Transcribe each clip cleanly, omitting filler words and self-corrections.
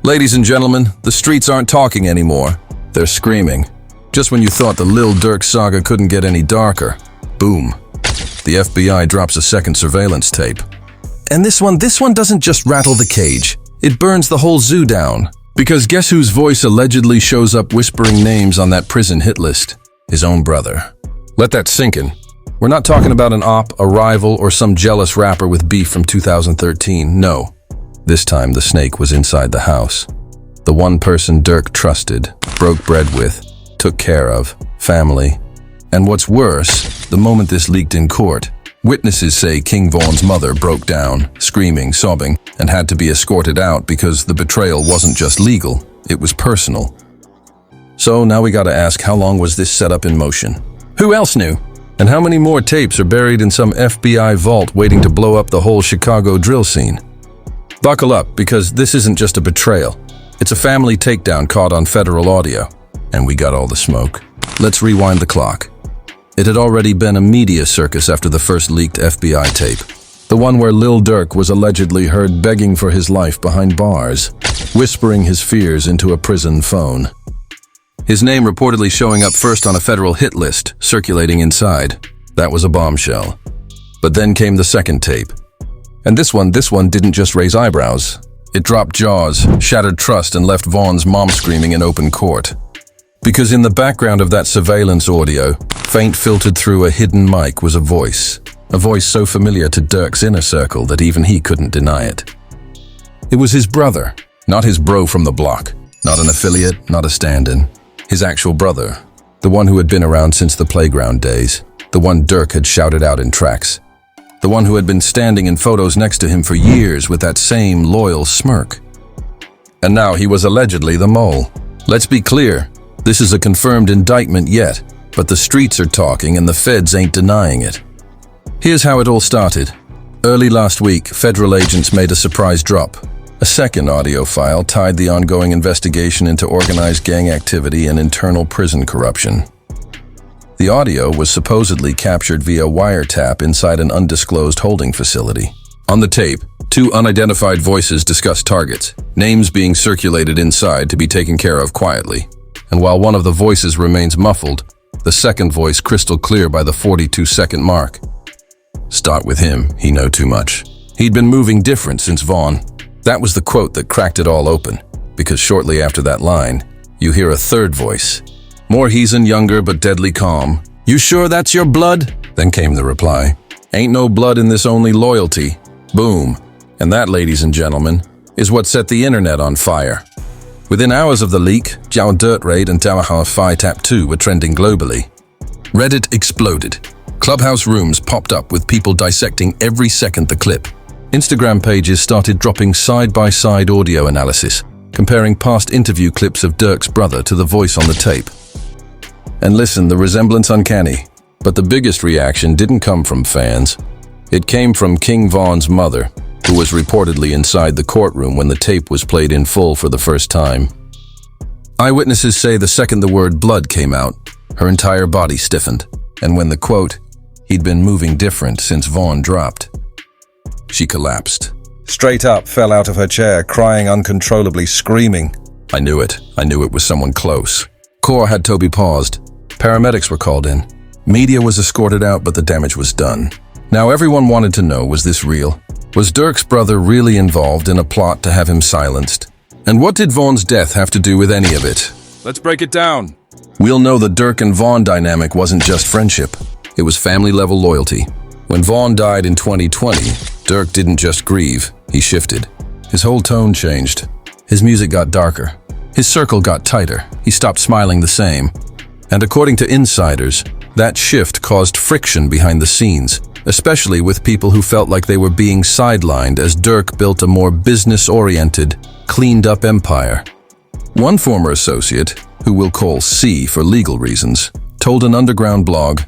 Ladies and gentlemen, the streets aren't talking anymore. They're screaming. Just when you thought the Lil Durk saga couldn't get any darker, boom. The FBI drops a second surveillance tape. And this one doesn't just rattle the cage. It burns the whole zoo down. Because guess whose voice allegedly shows up whispering names on that prison hit list? His own brother. Let that sink in. We're not talking about an op, a rival, or some jealous rapper with beef from 2013. No. This time the snake was inside the house. The one person Durk trusted, broke bread with, took care of, family. And what's worse, the moment this leaked in court, witnesses say King Von's mother broke down, screaming, sobbing, and had to be escorted out because the betrayal wasn't just legal, it was personal. So now we gotta ask, how long was this setup in motion? Who else knew? And how many more tapes are buried in some FBI vault waiting to blow up the whole Chicago drill scene? Buckle up, because this isn't just a betrayal. It's a family takedown caught on federal audio. And we got all the smoke. Let's rewind the clock. It had already been a media circus after the first leaked FBI tape. The one where Lil Durk was allegedly heard begging for his life behind bars, whispering his fears into a prison phone. His name reportedly showing up first on a federal hit list, circulating inside. That was a bombshell. But then came the second tape. And this one didn't just raise eyebrows. It dropped jaws, shattered trust, and left Von's mom screaming in open court. Because in the background of that surveillance audio, faint filtered through a hidden mic, was a voice so familiar to Durk's inner circle that even he couldn't deny it. It was his brother, not his bro from the block, not an affiliate, not a stand-in. His actual brother, the one who had been around since the playground days, the one Durk had shouted out in tracks, the one who had been standing in photos next to him for years with that same loyal smirk. And now he was allegedly the mole. Let's be clear, this is a confirmed indictment yet, but the streets are talking and the feds ain't denying it. Here's how it all started. Early last week, federal agents made a surprise drop. A second audio file tied the ongoing investigation into organized gang activity and internal prison corruption. The audio was supposedly captured via wiretap inside an undisclosed holding facility. On the tape, two unidentified voices discussed targets, names being circulated inside to be taken care of quietly. And while one of the voices remains muffled, the second voice crystal clear by the 42-second mark. Start with him, he know too much. He'd been moving different since Von. That was the quote that cracked it all open, because shortly after that line, you hear a third voice. More heathen, younger, but deadly calm. You sure that's your blood? Then came the reply. Ain't no blood in this, only loyalty. Boom. And that, ladies and gentlemen, is what set the internet on fire. Within hours of the leak, Jiao Dirt Raid and Tower Phi Tap 2 were trending globally. Reddit exploded. Clubhouse rooms popped up with people dissecting every second the clip. Instagram pages started dropping side-by-side audio analysis, comparing past interview clips of Durk's brother to the voice on the tape. And listen, the resemblance uncanny. But the biggest reaction didn't come from fans. It came from King Von's mother, who was reportedly inside the courtroom when the tape was played in full for the first time. Eyewitnesses say the second the word blood came out, her entire body stiffened. And when the quote, "He'd been moving different since Von," dropped, she collapsed. Straight up, fell out of her chair, crying uncontrollably, screaming. I knew it was someone close. Core had Toby paused. Paramedics were called in. Media was escorted out, but the damage was done. Now everyone wanted to know, was this real? Was Durk's brother really involved in a plot to have him silenced? And what did Von's death have to do with any of it? Let's break it down. We'll know the Durk and Von dynamic wasn't just friendship. It was family-level loyalty. When Von died in 2020, Durk didn't just grieve, he shifted. His whole tone changed. His music got darker. His circle got tighter. He stopped smiling the same. And according to insiders, that shift caused friction behind the scenes, especially with people who felt like they were being sidelined as Durk built a more business-oriented, cleaned-up empire. One former associate, who we'll call C for legal reasons, told an underground blog,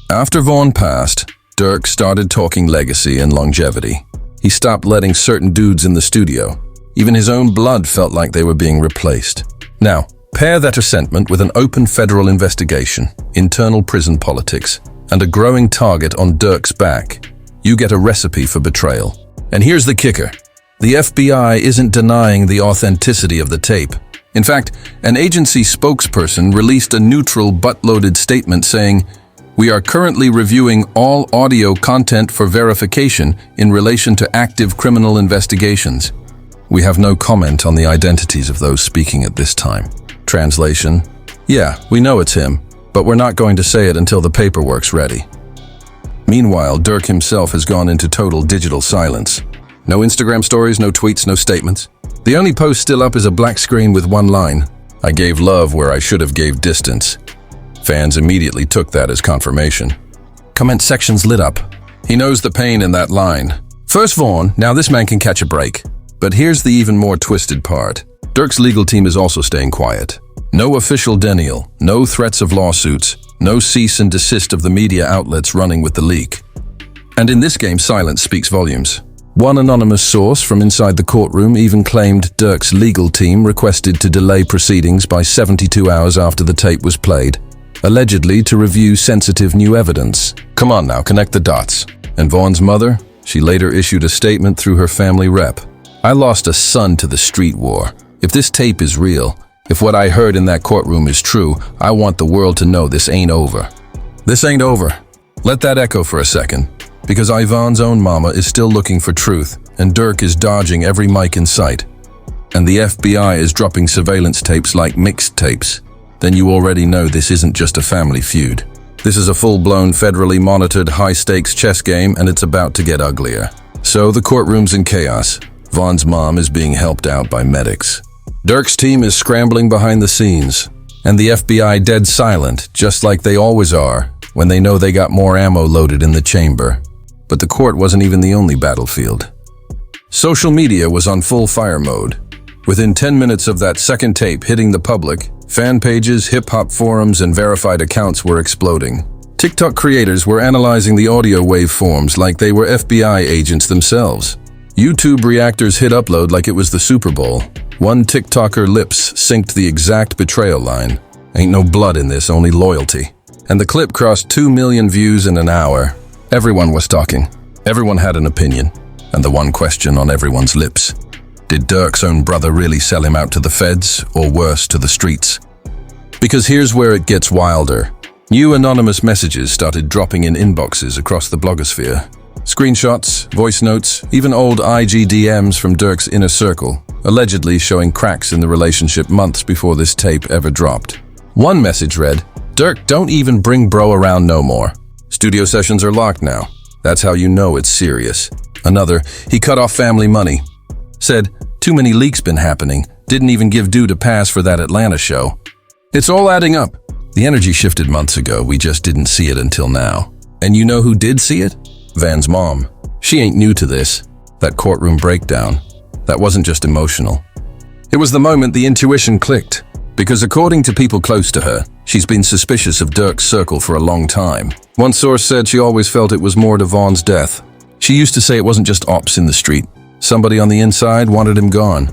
after Von passed, Durk started talking legacy and longevity. He stopped letting certain dudes in the studio. Even his own blood felt like they were being replaced. Now, pair that resentment with an open federal investigation, internal prison politics, and a growing target on Durk's back. You get a recipe for betrayal. And here's the kicker. The FBI isn't denying the authenticity of the tape. In fact, an agency spokesperson released a neutral butt-loaded statement saying, "We are currently reviewing all audio content for verification in relation to active criminal investigations. We have no comment on the identities of those speaking at this time." Translation: yeah, we know it's him, but we're not going to say it until the paperwork's ready. Meanwhile, Durk himself has gone into total digital silence. No Instagram stories, no tweets, no statements. The only post still up is a black screen with one line: "I gave love where I should have gave distance." Fans immediately took that as confirmation. Comment sections lit up. He knows the pain in that line. First Vaughn, now this man can catch a break. But here's the even more twisted part. Durk's legal team is also staying quiet. No official denial, no threats of lawsuits, no cease and desist of the media outlets running with the leak. And in this game, silence speaks volumes. One anonymous source from inside the courtroom even claimed Durk's legal team requested to delay proceedings by 72 hours after the tape was played, allegedly to review sensitive new evidence. Come on now, connect the dots. And Vaughn's mother? She later issued a statement through her family rep. "I lost a son to the street war. If this tape is real, if what I heard in that courtroom is true, I want the world to know this ain't over." This ain't over. Let that echo for a second. Because Ivan's own mama is still looking for truth, and Durk is dodging every mic in sight. And the FBI is dropping surveillance tapes like mixed tapes. Then you already know this isn't just a family feud. This is a full-blown, federally monitored, high-stakes chess game, and it's about to get uglier. So the courtroom's in chaos. Vaughn's mom is being helped out by medics. Durk's team is scrambling behind the scenes, and the FBI dead silent, just like they always are, when they know they got more ammo loaded in the chamber. But the court wasn't even the only battlefield. Social media was on full fire mode. Within 10 minutes of that second tape hitting the public, fan pages, hip-hop forums, and verified accounts were exploding. TikTok creators were analyzing the audio waveforms like they were FBI agents themselves. YouTube reactors hit upload like it was the Super Bowl. One TikToker lips synced the exact betrayal line. "Ain't no blood in this, only loyalty." And the clip crossed 2 million views in an hour. Everyone was talking. Everyone had an opinion. And the one question on everyone's lips: did Durk's own brother really sell him out to the feds, or worse, to the streets? Because here's where it gets wilder. New anonymous messages started dropping in inboxes across the blogosphere. Screenshots, voice notes, even old IG DMs from Durk's inner circle, allegedly showing cracks in the relationship months before this tape ever dropped. One message read, "Durk, don't even bring bro around no more. Studio sessions are locked now. That's how you know it's serious." Another, "He cut off family money." Said, "Too many leaks been happening. Didn't even give due to pass for that Atlanta show." It's all adding up. The energy shifted months ago. We just didn't see it until now. And you know who did see it? Van's mom. She ain't new to this. That courtroom breakdown. That wasn't just emotional. It was the moment the intuition clicked. Because according to people close to her, she's been suspicious of Durk's circle for a long time. One source said she always felt it was more to Vaughn's death. She used to say it wasn't just ops in the street. Somebody on the inside wanted him gone.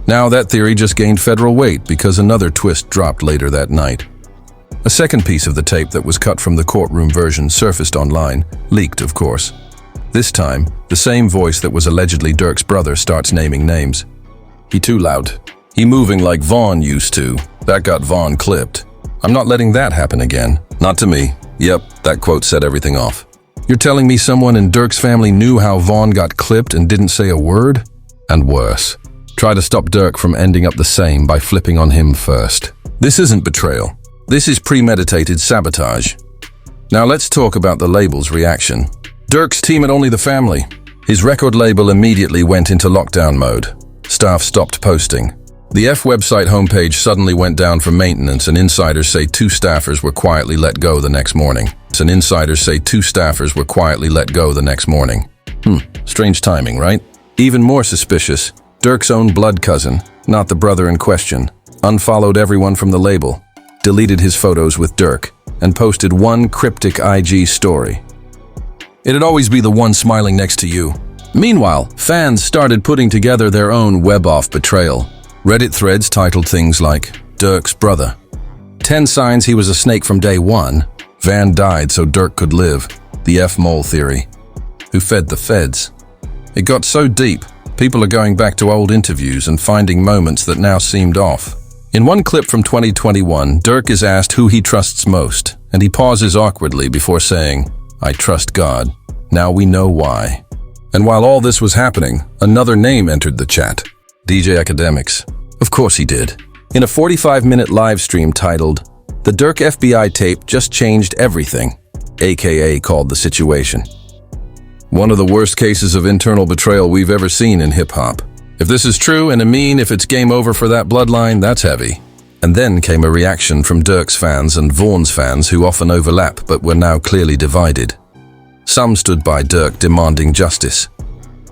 Now that theory just gained federal weight because another twist dropped later that night. A second piece of the tape that was cut from the courtroom version surfaced online, leaked of course. This time, the same voice that was allegedly Durk's brother starts naming names. "He too loud. He moving like Vaughn used to. That got Vaughn clipped. I'm not letting that happen again. Not to me." Yep, that quote set everything off. You're telling me someone in Durk's family knew how Vaughn got clipped and didn't say a word? And worse, try to stop Durk from ending up the same by flipping on him first. This isn't betrayal. This is premeditated sabotage. Now let's talk about the label's reaction. Durk's team at Only the Family. His record label immediately went into lockdown mode. Staff stopped posting. The F website homepage suddenly went down for maintenance, and insiders say 2 staffers were quietly let go the next morning. Strange timing, right? Even more suspicious, Durk's own blood cousin, not the brother in question, unfollowed everyone from the label, deleted his photos with Durk, and posted one cryptic IG story. "It'd always be the one smiling next to you." Meanwhile, fans started putting together their own web-off betrayal. Reddit threads titled things like, "Durk's brother. 10 signs he was a snake from day one. Van died so Durk could live. The F-mole theory. Who fed the feds?" It got so deep, People are going back to old interviews and finding moments that now seemed off. In one clip from 2021, Durk is asked who he trusts most, and he pauses awkwardly before saying, "I trust God. Now we know why." And while all this was happening, another name entered the chat. DJ Academics. Of course he did. In a 45-minute live stream titled, "The Durk FBI tape just changed everything," aka called the situation. One of the worst cases of internal betrayal we've ever seen in hip-hop. If this is true, and if it's game over for that bloodline, that's heavy. And then came a reaction from Durk's fans and Vaughn's fans who often overlap but were now clearly divided. Some stood by Durk demanding justice.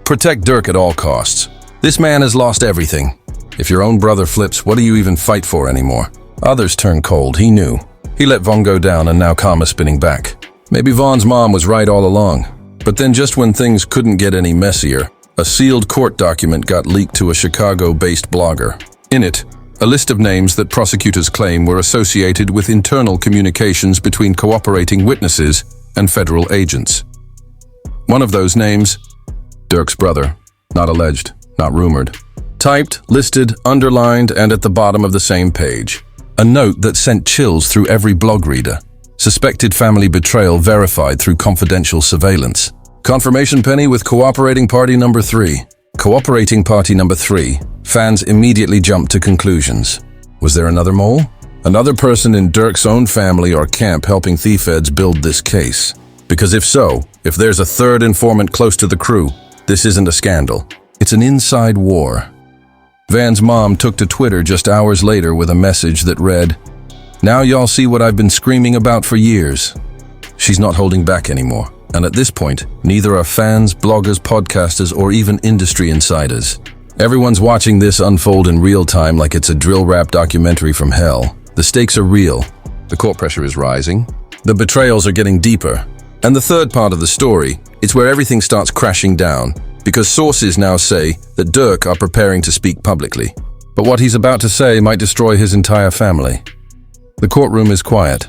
Protect Durk at all costs. This man has lost everything. If your own brother flips, what do you even fight for anymore? Others turned cold, he knew. He let Vaughn go down and now karma's spinning back. Maybe Vaughn's mom was right all along. But then just when things couldn't get any messier, a sealed court document got leaked to a Chicago-based blogger. In it, a list of names that prosecutors claim were associated with internal communications between cooperating witnesses and federal agents. One of those names, Durk's brother, not alleged, not rumored. Typed, listed, underlined, and at the bottom of the same page. A note that sent chills through every blog reader. Suspected family betrayal verified through confidential surveillance. Confirmation penny with cooperating party number 3. Cooperating party number 3. Fans immediately jumped to conclusions. Was there another mole? Another person in Durk's own family or camp helping thief feds build this case? Because if so, if there's a third informant close to the crew, this isn't a scandal. It's an inside war. Van's mom took to Twitter just hours later with a message that read, "Now y'all see what I've been screaming about for years." She's not holding back anymore. And at this point, neither are fans, bloggers, podcasters, or even industry insiders. Everyone's watching this unfold in real time like it's a drill rap documentary from hell. The stakes are real. The court pressure is rising. The betrayals are getting deeper. And the third part of the story, it's where everything starts crashing down, because sources now say that Durk are preparing to speak publicly. But what he's about to say might destroy his entire family. The courtroom is quiet.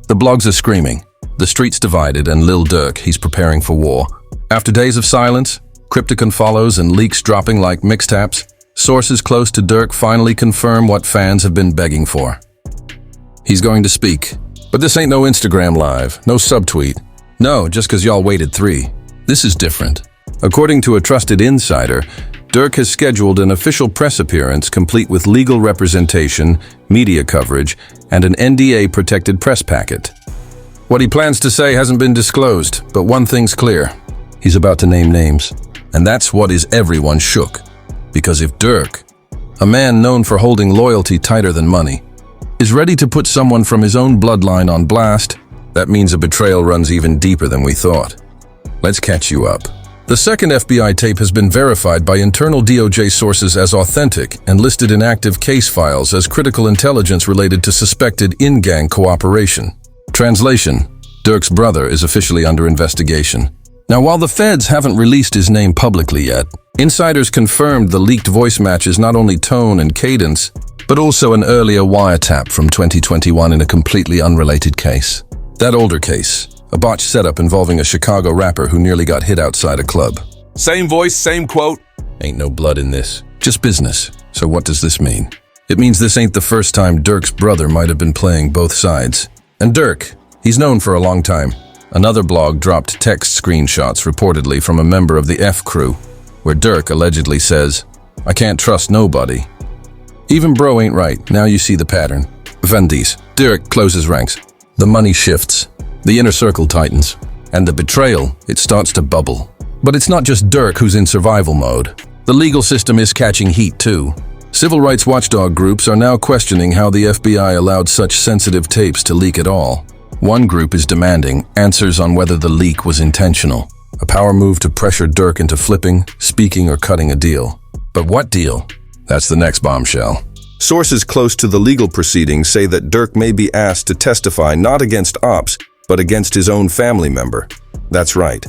The blogs are screaming. The street's divided, and Lil Durk, he's preparing for war. After days of silence, cryptic unfollows, and leaks dropping like mixtapes, sources close to Durk finally confirm what fans have been begging for. He's going to speak. But this ain't no Instagram live, no subtweet. No, just cause y'all waited 3. This is different. According to a trusted insider, Durk has scheduled an official press appearance complete with legal representation, media coverage, and an NDA-protected press packet. What he plans to say hasn't been disclosed, but one thing's clear. He's about to name names. And that's what is everyone shook. Because if Durk, a man known for holding loyalty tighter than money, is ready to put someone from his own bloodline on blast, that means a betrayal runs even deeper than we thought. Let's catch you up. The second FBI tape has been verified by internal DOJ sources as authentic and listed in active case files as critical intelligence related to suspected in-gang cooperation. Translation: Durk's brother is officially under investigation. Now, while the feds haven't released his name publicly yet, insiders confirmed the leaked voice matches not only tone and cadence, but also an earlier wiretap from 2021 in a completely unrelated case. That older case, a botched setup involving a Chicago rapper who nearly got hit outside a club. Same voice, same quote. Ain't no blood in this, just business. So what does this mean? It means this ain't the first time Durk's brother might have been playing both sides. And Durk, he's known for a long time. Another blog dropped text screenshots reportedly from a member of the F crew, where Durk allegedly says, "I can't trust nobody." Even bro ain't right, now you see the pattern. Vendis, Durk closes ranks. The money shifts, the inner circle tightens, and the betrayal, it starts to bubble. But it's not just Durk who's in survival mode. The legal system is catching heat too. Civil rights watchdog groups are now questioning how the FBI allowed such sensitive tapes to leak at all. One group is demanding answers on whether the leak was intentional, a power move to pressure Durk into flipping, speaking, or cutting a deal. But what deal? That's the next bombshell. Sources close to the legal proceedings say that Durk may be asked to testify not against ops, but against his own family member. That's right.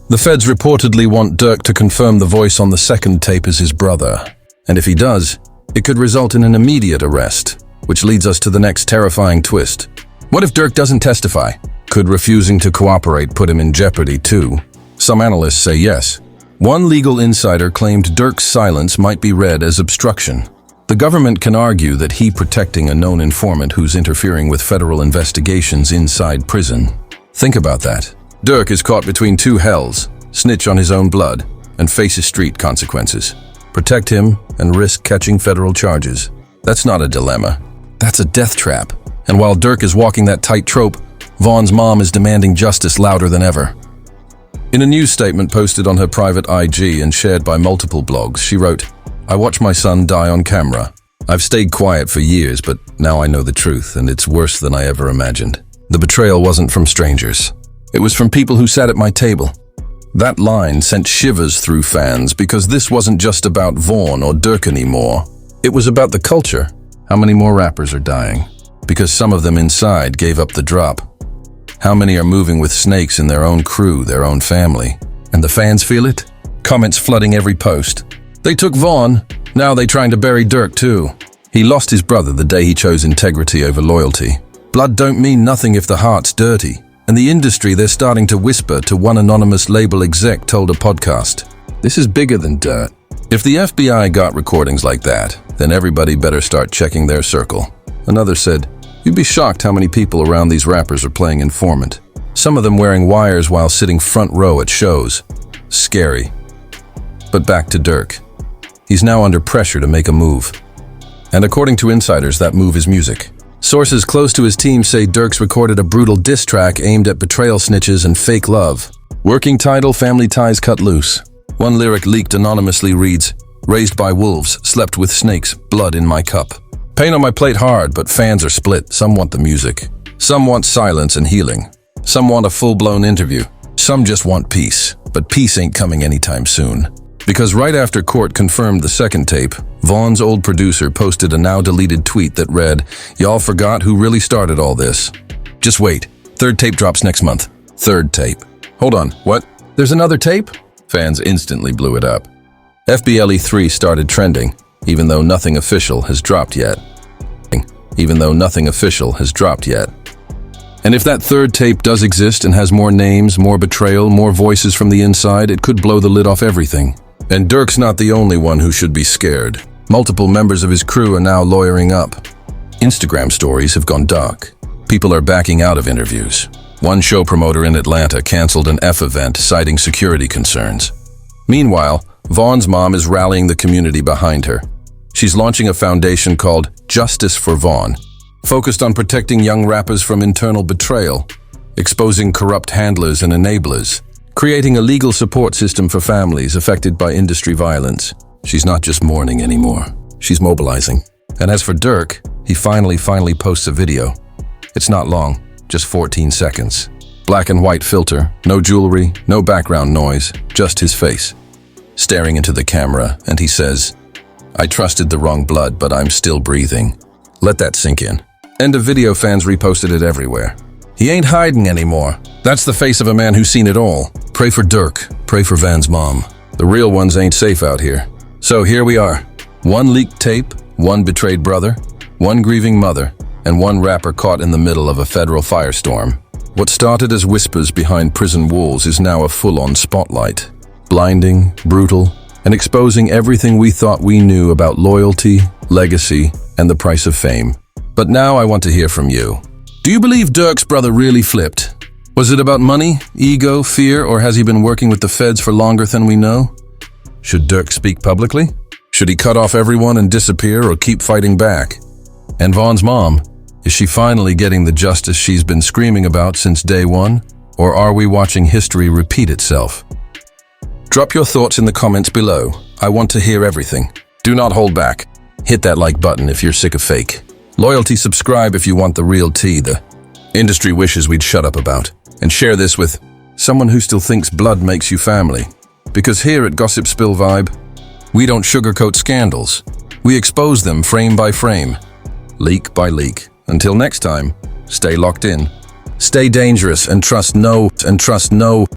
The feds reportedly want Durk to confirm the voice on the second tape is his brother. And if he does, it could result in an immediate arrest, which leads us to the next terrifying twist. What if Durk doesn't testify? Could refusing to cooperate put him in jeopardy too? Some analysts say yes. One legal insider claimed Durk's silence might be read as obstruction. The government can argue that he protecting a known informant who's interfering with federal investigations inside prison. Think about that. Durk is caught between two hells, snitch on his own blood, and faces street consequences. Protect him and risk catching federal charges. That's not a dilemma. That's a death trap. And while Durk is walking that tightrope, Vaughn's mom is demanding justice louder than ever. In a news statement posted on her private IG and shared by multiple blogs, she wrote, "I watch my son die on camera. I've stayed quiet for years, but now I know the truth, and it's worse than I ever imagined. The betrayal wasn't from strangers. It was from people who sat at my table." That line sent shivers through fans because this wasn't just about Vaughn or Durk anymore. It was about the culture. How many more rappers are dying? Because some of them inside gave up the drop. How many are moving with snakes in their own crew, their own family? And the fans feel it? Comments flooding every post. They took Vaughn, now they trying to bury Durk too. He lost his brother the day he chose integrity over loyalty. Blood don't mean nothing if the heart's dirty. And the industry, they're starting to whisper to one anonymous label exec told a podcast. This is bigger than dirt. If the FBI got recordings like that, then everybody better start checking their circle. Another said, "You'd be shocked how many people around these rappers are playing informant. Some of them wearing wires while sitting front row at shows. Scary." But back to Durk. He's now under pressure to make a move. And according to insiders, that move is music. Sources close to his team say Durk's recorded a brutal diss track aimed at betrayal snitches and fake love. Working title, Family Ties Cut Loose. One lyric leaked anonymously reads, "Raised by wolves, slept with snakes, blood in my cup." Pain on my plate hard, but fans are split. Some want the music. Some want silence and healing. Some want a full-blown interview. Some just want peace. But peace ain't coming anytime soon. Because right after court confirmed the second tape, Vaughn's old producer posted a now-deleted tweet that read, "Y'all forgot who really started all this. Just wait. Third tape drops next month." Third tape. Hold on, what? There's another tape? Fans instantly blew it up. FBLE 3 started trending, even though nothing official has dropped yet. And if that third tape does exist and has more names, more betrayal, more voices from the inside, it could blow the lid off everything. And Durk's not the only one who should be scared. Multiple members of his crew are now lawyering up. Instagram stories have gone dark. People are backing out of interviews. One show promoter in Atlanta canceled an F event citing security concerns. Meanwhile, Vaughn's mom is rallying the community behind her. She's launching a foundation called Justice for Vaughn, focused on protecting young rappers from internal betrayal, exposing corrupt handlers and enablers, creating a legal support system for families affected by industry violence. She's not just mourning anymore. She's mobilizing. And as for Durk, he finally posts a video. It's not long, just 14 seconds. Black and white filter, no jewelry, no background noise, just his face. Staring into the camera, and he says, "I trusted the wrong blood, but I'm still breathing." Let that sink in. End of video. Fans reposted it everywhere. He ain't hiding anymore. That's the face of a man who's seen it all. Pray for Durk. Pray for Van's mom. The real ones ain't safe out here. So here we are. One leaked tape, one betrayed brother, one grieving mother, and one rapper caught in the middle of a federal firestorm. What started as whispers behind prison walls is now a full-on spotlight. Blinding, brutal, and exposing everything we thought we knew about loyalty, legacy, and the price of fame. But now I want to hear from you. Do you believe Durk's brother really flipped? Was it about money, ego, fear, or has he been working with the feds for longer than we know? Should Durk speak publicly? Should he cut off everyone and disappear or keep fighting back? And Vaughn's mom, is she finally getting the justice she's been screaming about since day one? Or are we watching history repeat itself? Drop your thoughts in the comments below. I want to hear everything. Do not hold back. Hit that like button if you're sick of fake. Loyalty, subscribe if you want the real tea the industry wishes we'd shut up about. And share this with someone who still thinks blood makes you family. Because here at Gossip Spill Vibe, we don't sugarcoat scandals. We expose them frame by frame, leak by leak. Until next time, stay locked in, stay dangerous, and trust no